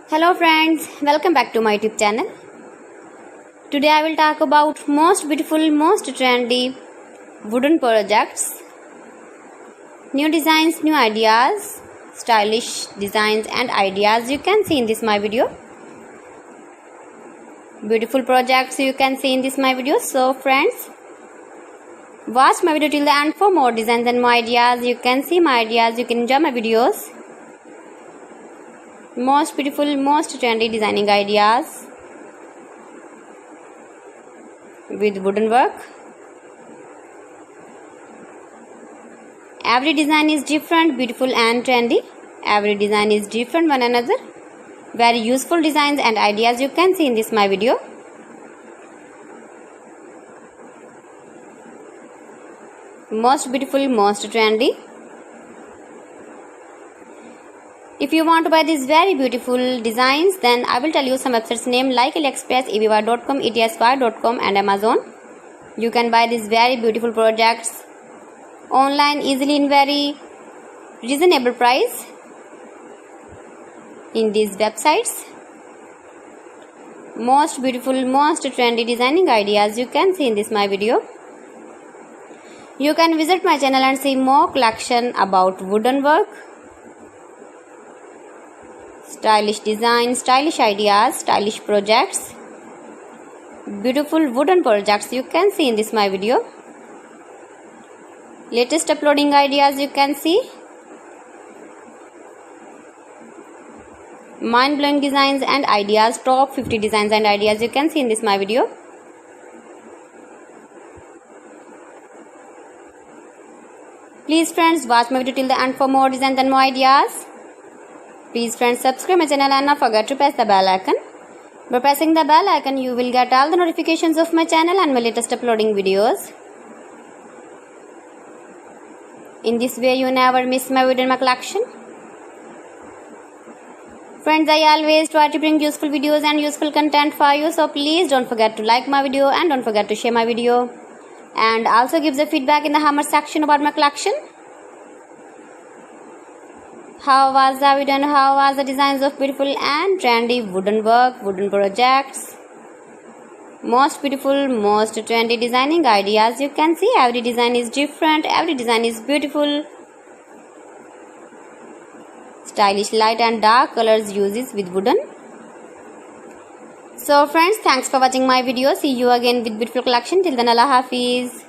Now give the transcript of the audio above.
Hello friends, welcome back to my YouTube channel. Today I will talk about most beautiful, most trendy wooden projects, new designs, new ideas, stylish designs and ideas you can see in this my video. Beautiful projects you can see in this my video. So friends, watch my video till the end for more designs and more ideas. You can see my ideas, you can enjoy my videos. Most beautiful, most trendy designing ideas with wooden work. Every design is different, beautiful and trendy. Every design is different one another. Very useful designs and ideas you can see in this my video. Most beautiful, most trendy. If you want to buy these very beautiful designs, then I will tell you some websites name like AliExpress, eBay.com, etsy.com and Amazon. You can buy these very beautiful projects online easily in very reasonable price in these websites. Most beautiful, most trendy designing ideas you can see in this my video. You can visit my channel and see more collection about wooden work, stylish design, stylish ideas, stylish projects, beautiful wooden projects you can see in this my video. Latest uploading ideas you can see. Mind-blowing designs and ideas, top 50 designs and ideas you can see in this my video. Please friends, watch my video till the end for more designs and more ideas. Please friends, subscribe my channel and not forget to press the bell icon. By pressing the bell icon, you will get all the notifications of my channel and my latest uploading videos. In this way, you never miss my video in my collection. Friends, I always try to bring useful videos and useful content for you. So please don't forget to like my video and don't forget to share my video. And also give the feedback in the comment section about my collection. How was the video and how was the designs of beautiful and trendy wooden work, wooden projects? Most beautiful, most trendy designing ideas you can see. Every design is different, every design is beautiful. Stylish light and dark colors uses with wooden. So friends, thanks for watching my video. See you again with beautiful collection. Till then, Allah Hafiz.